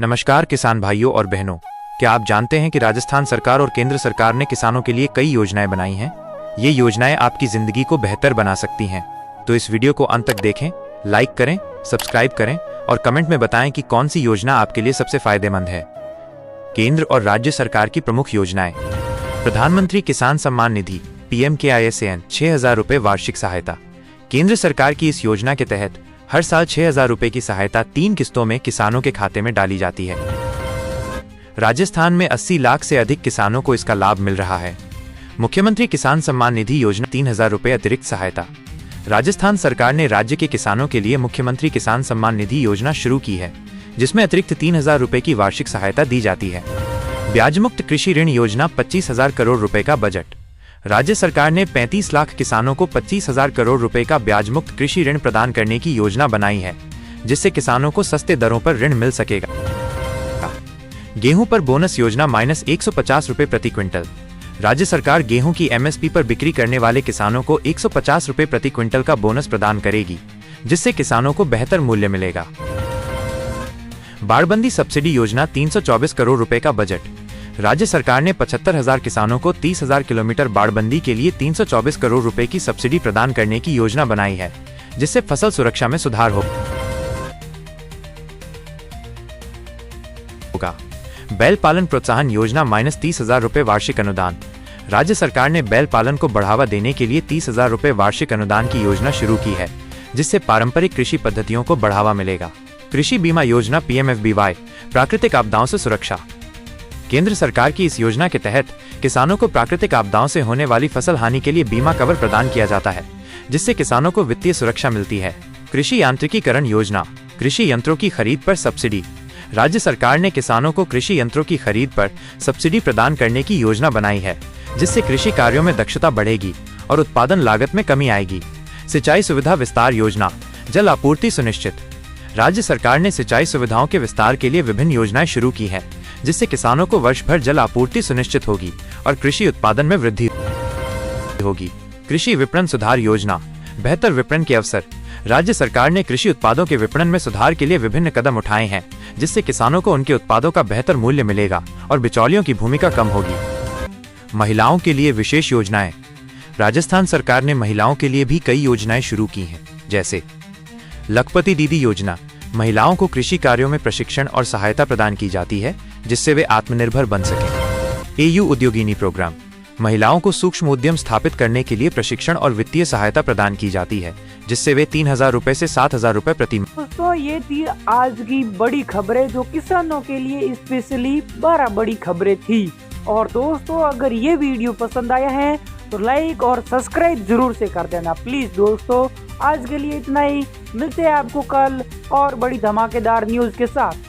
नमस्कार किसान भाइयों और बहनों, क्या आप जानते हैं कि राजस्थान सरकार और केंद्र सरकार ने किसानों के लिए कई योजनाएं बनाई हैं। ये योजनाएं आपकी जिंदगी को बेहतर बना सकती हैं। तो इस वीडियो को अंत तक देखें, लाइक करें, सब्सक्राइब करें और कमेंट में बताएं कि कौन सी योजना आपके लिए सबसे फायदेमंद है। केंद्र और राज्य सरकार की प्रमुख योजनाएं। प्रधानमंत्री किसान सम्मान निधि PMKISAN 6,000 रुपए वार्षिक सहायता। केंद्र सरकार की इस योजना के तहत हर साल 6,000 रुपए की सहायता 3 किस्तों में किसानों के खाते में डाली जाती है। राजस्थान में 80 लाख से अधिक किसानों को इसका लाभ मिल रहा है। मुख्यमंत्री किसान सम्मान निधि योजना 3,000 रुपए अतिरिक्त सहायता। राजस्थान सरकार ने राज्य के किसानों के लिए मुख्यमंत्री किसान सम्मान निधि योजना शुरू की है, जिसमें अतिरिक्त 3,000 रुपए की वार्षिक सहायता दी जाती है। ब्याज मुक्त कृषि ऋण योजना 25,000 करोड़ रुपए का बजट। राज्य सरकार ने 35 लाख किसानों को 25,000 करोड़ रुपए का ब्याज मुक्त कृषि ऋण प्रदान करने की योजना बनाई है, जिससे किसानों को सस्ते दरों पर ऋण मिल सकेगा। गेहूं पर बोनस योजना -150 रुपए प्रति क्विंटल। राज्य सरकार गेहूं की MSP पर बिक्री करने वाले किसानों को 150 रुपए प्रति क्विंटल का बोनस प्रदान करेगी, जिससे किसानों को बेहतर मूल्य मिलेगा। बाढ़बंदी सब्सिडी योजना 324 करोड़ रुपए का बजट। राज्य सरकार ने 75,000 किसानों को 30,000 किलोमीटर बाढ़बंदी के लिए 324 करोड़ रुपए की सब्सिडी प्रदान करने की योजना बनाई है, जिससे फसल सुरक्षा में सुधार होगा। बैल पालन प्रोत्साहन योजना -30,000 रुपए वार्षिक अनुदान। राज्य सरकार ने बैल पालन को बढ़ावा देने के लिए 30,000 रुपए वार्षिक अनुदान की योजना शुरू की है, जिससे पारंपरिक कृषि पद्धतियों को बढ़ावा मिलेगा। कृषि बीमा योजना PMFBY प्राकृतिक आपदाओं से सुरक्षा। केंद्र सरकार की इस योजना के तहत किसानों को प्राकृतिक आपदाओं से होने वाली फसल हानि के लिए बीमा कवर प्रदान किया जाता है, जिससे किसानों को वित्तीय सुरक्षा मिलती है। कृषि यांत्रिकीकरण योजना। कृषि यंत्रों की खरीद पर सब्सिडी। राज्य सरकार ने किसानों को कृषि यंत्रों की खरीद पर सब्सिडी प्रदान करने की योजना बनाई है, जिससे कृषि कार्यों में दक्षता बढ़ेगी और उत्पादन लागत में कमी आएगी। सिंचाई सुविधा विस्तार योजना। जल आपूर्ति सुनिश्चित। राज्य सरकार ने सिंचाई सुविधाओं के विस्तार के लिए विभिन्न योजनाएं शुरू की हैं, जिससे किसानों को वर्ष भर जल आपूर्ति सुनिश्चित होगी और कृषि उत्पादन में वृद्धि होगी। कृषि विपणन सुधार योजना। बेहतर विपणन के अवसर। राज्य सरकार ने कृषि उत्पादों के विपणन में सुधार के लिए विभिन्न कदम उठाए हैं, जिससे किसानों को उनके उत्पादों का बेहतर मूल्य मिलेगा और बिचौलियों की भूमिका कम होगी। महिलाओं के लिए विशेष योजनाएं। राजस्थान सरकार ने महिलाओं के लिए भी कई योजनाएं शुरू की हैं, जैसे लखपति दीदी योजना। महिलाओं को कृषि कार्यों में प्रशिक्षण और सहायता प्रदान की जाती है, जिससे वे आत्मनिर्भर बन सकें। AU उद्योगिनी प्रोग्राम। महिलाओं को सूक्ष्म उद्यम स्थापित करने के लिए प्रशिक्षण और वित्तीय सहायता प्रदान की जाती है, जिससे वे 3,000 रुपए से 7,000 रुपए प्रति। दोस्तों, ये थी आज की बड़ी खबरें जो किसानों के लिए स्पेशली 12 बड़ी खबरें थी। और दोस्तों, अगर ये वीडियो पसंद आया है तो लाइक और सब्सक्राइब जरूर से कर देना प्लीज। दोस्तों, आज के लिए इतना ही। मिलते हैं आपको कल और बड़ी धमाकेदार न्यूज के साथ।